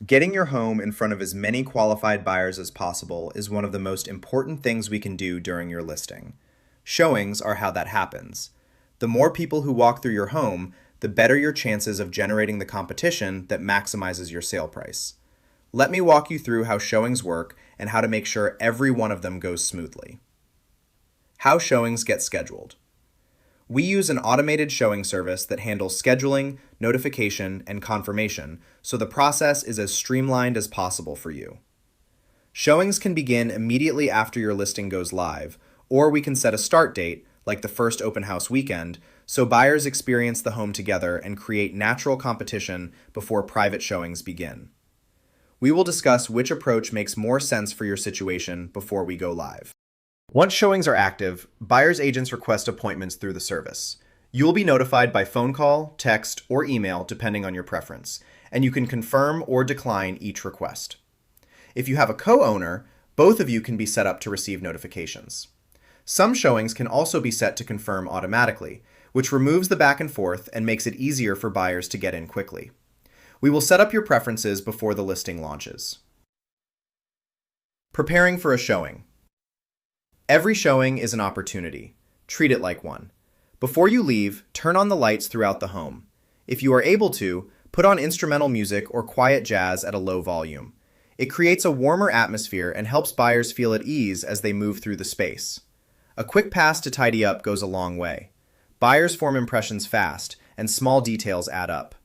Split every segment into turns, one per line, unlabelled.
Getting your home in front of as many qualified buyers as possible is one of the most important things we can do during your listing. Showings are how that happens. The more people who walk through your home, the better your chances of generating the competition that maximizes your sale price. Let me walk you through how showings work and how to make sure every one of them goes smoothly. How showings get scheduled. We use an automated showing service that handles scheduling, notification, and confirmation, so the process is as streamlined as possible for you. Showings can begin immediately after your listing goes live, or we can set a start date, like the first open house weekend, so buyers experience the home together and create natural competition before private showings begin. We will discuss which approach makes more sense for your situation before we go live. Once showings are active, buyer's agents request appointments through the service. You will be notified by phone call, text, or email depending on your preference, and you can confirm or decline each request. If you have a co-owner, both of you can be set up to receive notifications. Some showings can also be set to confirm automatically, which removes the back and forth and makes it easier for buyers to get in quickly. We will set up your preferences before the listing launches. Preparing for a showing. Every showing is an opportunity. Treat it like one. Before you leave, turn on the lights throughout the home. If you are able to, put on instrumental music or quiet jazz at a low volume. It creates a warmer atmosphere and helps buyers feel at ease as they move through the space. A quick pass to tidy up goes a long way. Buyers form impressions fast, and small details add up.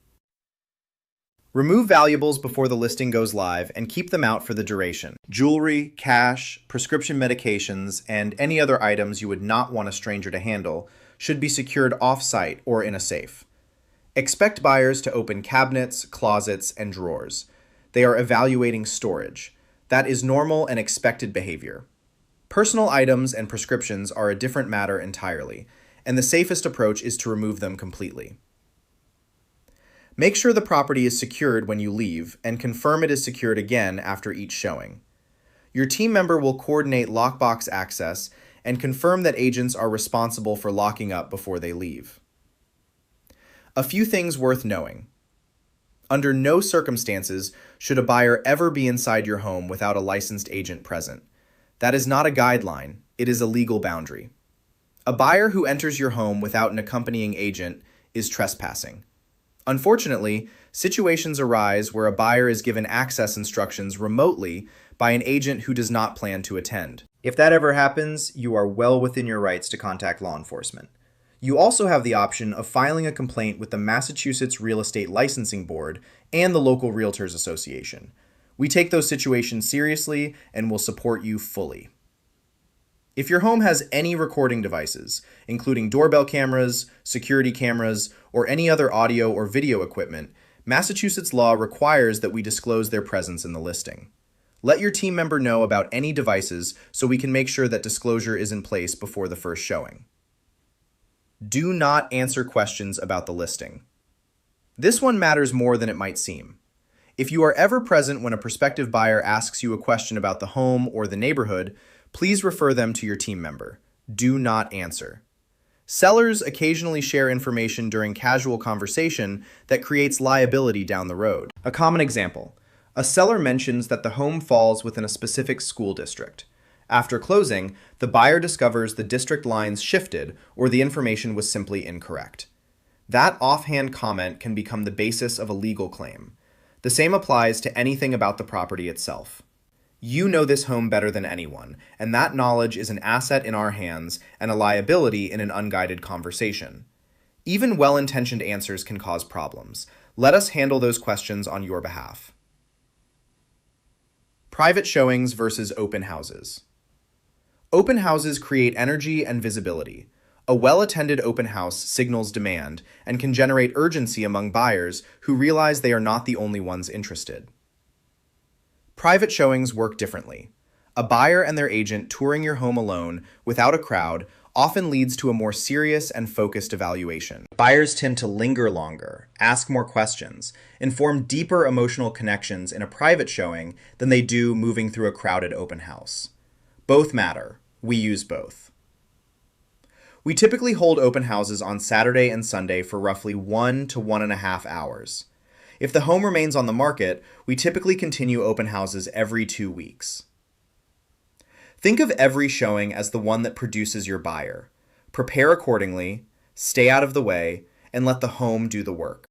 Remove valuables before the listing goes live and keep them out for the duration. Jewelry, cash, prescription medications, and any other items you would not want a stranger to handle should be secured off-site or in a safe. Expect buyers to open cabinets, closets, and drawers. They are evaluating storage. That is normal and expected behavior. Personal items and prescriptions are a different matter entirely, and the safest approach is to remove them completely. Make sure the property is secured when you leave and confirm it is secured again after each showing. Your team member will coordinate lockbox access and confirm that agents are responsible for locking up before they leave. A few things worth knowing. Under no circumstances should a buyer ever be inside your home without a licensed agent present. That is not a guideline, it is a legal boundary. A buyer who enters your home without an accompanying agent is trespassing. Unfortunately, situations arise where a buyer is given access instructions remotely by an agent who does not plan to attend. If that ever happens, you are well within your rights to contact law enforcement. You also have the option of filing a complaint with the Massachusetts Real Estate Licensing Board and the local Realtors Association. We take those situations seriously and will support you fully. If your home has any recording devices, including doorbell cameras, security cameras, or any other audio or video equipment, Massachusetts law requires that we disclose their presence in the listing. Let your team member know about any devices so we can make sure that disclosure is in place before the first showing. Do not answer questions about the listing. This one matters more than it might seem. If you are ever present when a prospective buyer asks you a question about the home or the neighborhood, please refer them to your team member. Do not answer. Sellers occasionally share information during casual conversation that creates liability down the road. A common example: a seller mentions that the home falls within a specific school district. After closing, the buyer discovers the district lines shifted or the information was simply incorrect. That offhand comment can become the basis of a legal claim. The same applies to anything about the property itself. You know this home better than anyone, and that knowledge is an asset in our hands and a liability in an unguided conversation. Even well-intentioned answers can cause problems. Let us handle those questions on your behalf. Private showings versus open houses. Open houses create energy and visibility. A well-attended open house signals demand and can generate urgency among buyers who realize they are not the only ones interested. Private showings work differently. A buyer and their agent touring your home alone, without a crowd, often leads to a more serious and focused evaluation. Buyers tend to linger longer, ask more questions, and form deeper emotional connections in a private showing than they do moving through a crowded open house. Both matter. We use both. We typically hold open houses on Saturday and Sunday for roughly 1 to 1.5 hours. If the home remains on the market, we typically continue open houses every 2 weeks. Think of every showing as the one that produces your buyer. Prepare accordingly, stay out of the way, and let the home do the work.